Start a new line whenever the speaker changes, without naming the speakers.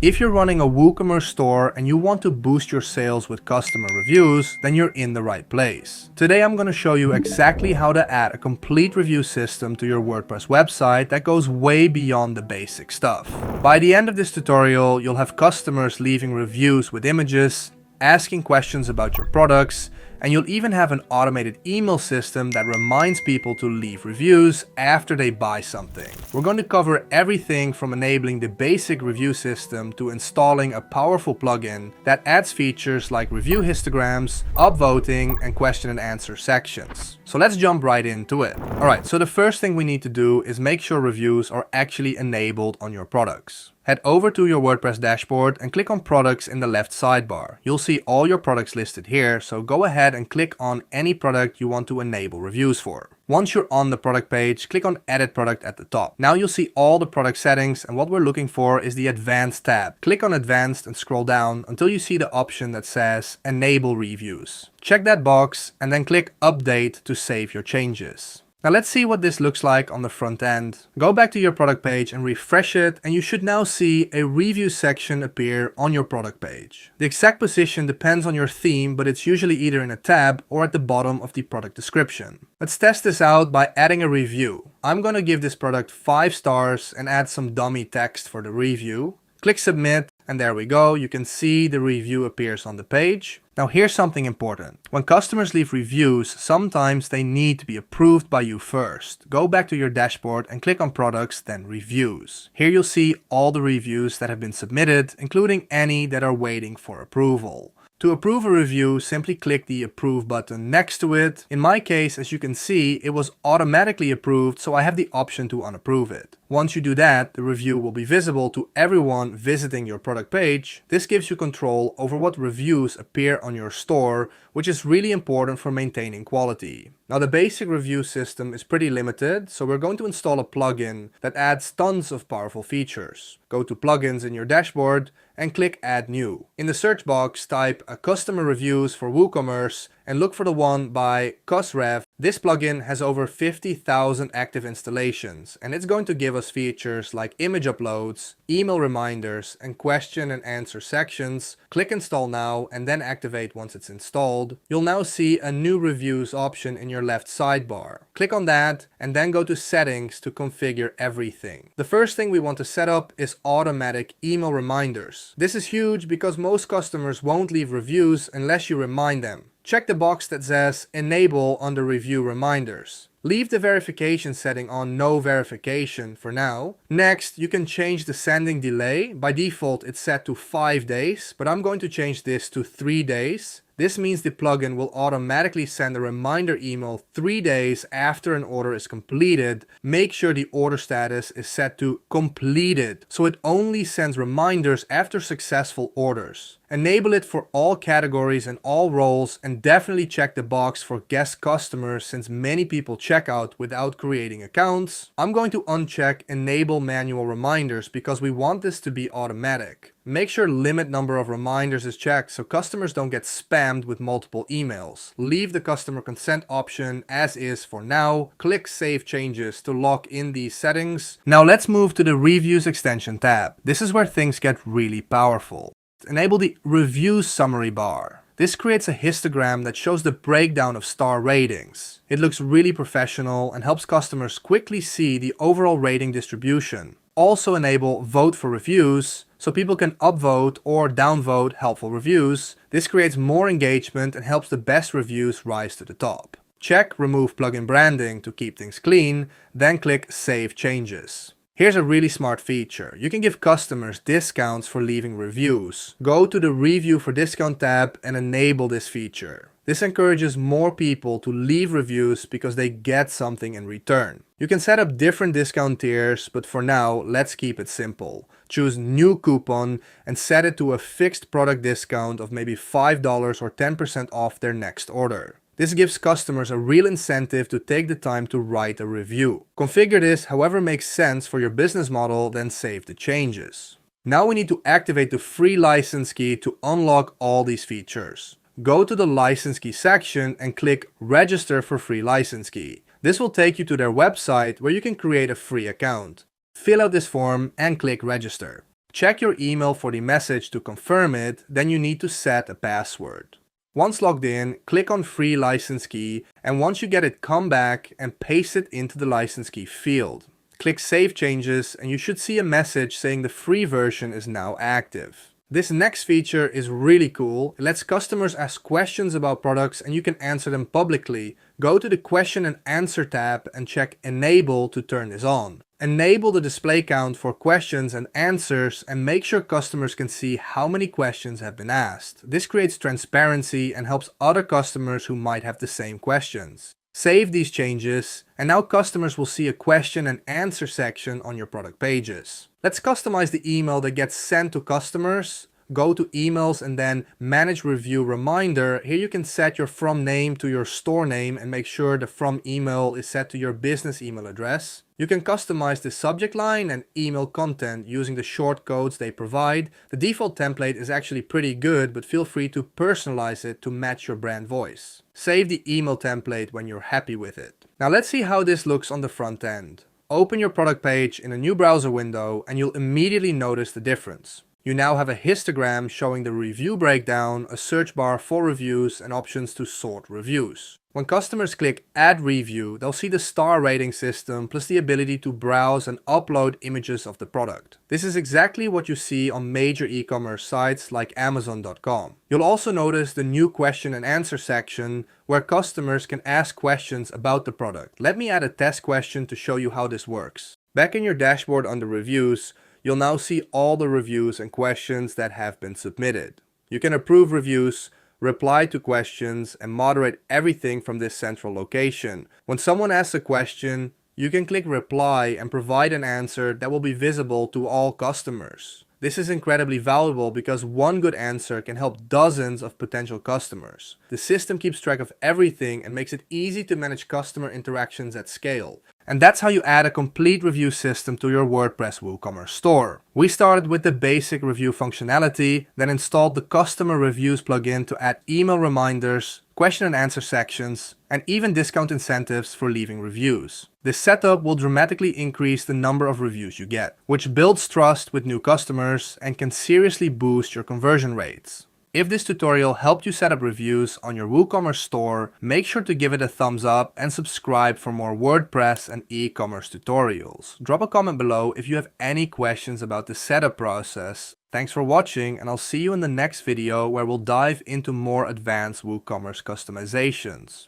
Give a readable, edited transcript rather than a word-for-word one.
If you're running a WooCommerce store and you want to boost your sales with customer reviews, then you're in the right place. Today I'm going to show you exactly how to add a complete review system to your WordPress website that goes way beyond the basic stuff. By the end of this tutorial, you'll have customers leaving reviews with images, asking questions about your products, and you'll even have an automated email system that reminds people to leave reviews after they buy something. We're going to cover everything from enabling the basic review system to installing a powerful plugin that adds features like review histograms, upvoting, and question and answer sections. So let's jump right into it. Alright, so the first thing we need to do is make sure reviews are actually enabled on your products. Head over to your WordPress dashboard and click on products in the left sidebar. You'll see all your products listed here, so go ahead and click on any product you want to enable reviews for. Once you're on the product page, click on edit product at the top. Now you'll see all the product settings, and what we're looking for is the advanced tab. Click on advanced and scroll down until you see the option that says enable reviews. Check that box and then click update to save your changes. Now let's see what this looks like on the front end. Go back to your product page and refresh it, and you should now see a review section appear on your product page. The exact position depends on your theme, but it's usually either in a tab or at the bottom of the product description. Let's test this out by adding a review. I'm going to give this product 5 stars and add some dummy text for the review. Click submit, and there we go. You can see the review appears on the page. Now here's something important. When customers leave reviews, sometimes they need to be approved by you first. Go back to your dashboard and click on products, then reviews. Here you'll see all the reviews that have been submitted, including any that are waiting for approval. To approve a review, simply click the approve button next to it. In my case, as you can see, it was automatically approved, so I have the option to unapprove it. Once you do that, the review will be visible to everyone visiting your product page. This gives you control over what reviews appear on your store, which is really important for maintaining quality. Now the basic review system is pretty limited, so we're going to install a plugin that adds tons of powerful features. Go to plugins in your dashboard and click add new. In the search box, type customer reviews for WooCommerce and look for the one by CusRev. This plugin has over 50,000 active installations, and it's going to give us features like image uploads, email reminders, and question and answer sections. Click install now and then activate once it's installed. You'll now see a new reviews option in your left sidebar. Click on that and then go to settings to configure everything. The first thing we want to set up is automatic email reminders. This is huge because most customers won't leave reviews unless you remind them. Check the box that says enable under review reminders. Leave the verification setting on no verification for now. Next, you can change the sending delay. By default, it's set to 5 days, but I'm going to change this to 3 days. This means the plugin will automatically send a reminder email 3 days after an order is completed. Make sure the order status is set to completed, so it only sends reminders after successful orders. Enable it for all categories and all roles, and definitely check the box for guest customers since many people check out without creating accounts. I'm going to uncheck enable manual reminders because we want this to be automatic. Make sure limit number of reminders is checked so customers don't get spammed with multiple emails. Leave the customer consent option as is for now. Click save changes to lock in these settings. Now let's move to the reviews extension tab. This is where things get really powerful. Enable the review summary bar. This creates a histogram that shows the breakdown of star ratings. It looks really professional and helps customers quickly see the overall rating distribution. Also enable vote for reviews so people can upvote or downvote helpful reviews. This creates more engagement and helps the best reviews rise to the top. Check remove plugin branding to keep things clean, then click save changes. Here's a really smart feature. You can give customers discounts for leaving reviews. Go to the review for discount tab and enable this feature. This encourages more people to leave reviews because they get something in return. You can set up different discount tiers, but for now, let's keep it simple. Choose new coupon and set it to a fixed product discount of maybe $5 or 10% off their next order. This gives customers a real incentive to take the time to write a review. Configure this however makes sense for your business model, then save the changes. Now we need to activate the free license key to unlock all these features. Go to the license key section and click register for free license key. This will take you to their website where you can create a free account. Fill out this form and click register. Check your email for the message to confirm it, then you need to set a password. Once logged in, click on Free License Key, and once you get it, come back and paste it into the license key field. Click Save Changes, and you should see a message saying the free version is now active. This next feature is really cool. It lets customers ask questions about products and you can answer them publicly. Go to the Question and Answer tab and check Enable to turn this on. Enable the display count for questions and answers and make sure customers can see how many questions have been asked. This creates transparency and helps other customers who might have the same questions. Save these changes, and now customers will see a question and answer section on your product pages. Let's customize the email that gets sent to customers. Go to Emails and then Manage Review Reminder. Here you can set your from name to your store name and make sure the from email is set to your business email address. You can customize the subject line and email content using the short codes they provide. The default template is actually pretty good, but feel free to personalize it to match your brand voice. Save the email template when you're happy with it. Now let's see how this looks on the front end. Open your product page in a new browser window and you'll immediately notice the difference. You now have a histogram showing the review breakdown, a search bar for reviews, and options to sort reviews. When customers click Add Review, they'll see the star rating system plus the ability to browse and upload images of the product. This is exactly what you see on major e-commerce sites like Amazon.com. You'll also notice the new question and answer section where customers can ask questions about the product. Let me add a test question to show you how this works. Back in your dashboard under Reviews, you'll now see all the reviews and questions that have been submitted. You can approve reviews, reply to questions, and moderate everything from this central location. When someone asks a question, you can click Reply and provide an answer that will be visible to all customers. This is incredibly valuable because one good answer can help dozens of potential customers. The system keeps track of everything and makes it easy to manage customer interactions at scale. And that's how you add a complete review system to your WordPress WooCommerce store. We started with the basic review functionality, then installed the Customer Reviews plugin to add email reminders, question and answer sections, and even discount incentives for leaving reviews. This setup will dramatically increase the number of reviews you get, which builds trust with new customers and can seriously boost your conversion rates. If this tutorial helped you set up reviews on your WooCommerce store, make sure to give it a thumbs up and subscribe for more WordPress and e-commerce tutorials. Drop a comment below if you have any questions about the setup process. Thanks for watching, and I'll see you in the next video where we'll dive into more advanced WooCommerce customizations.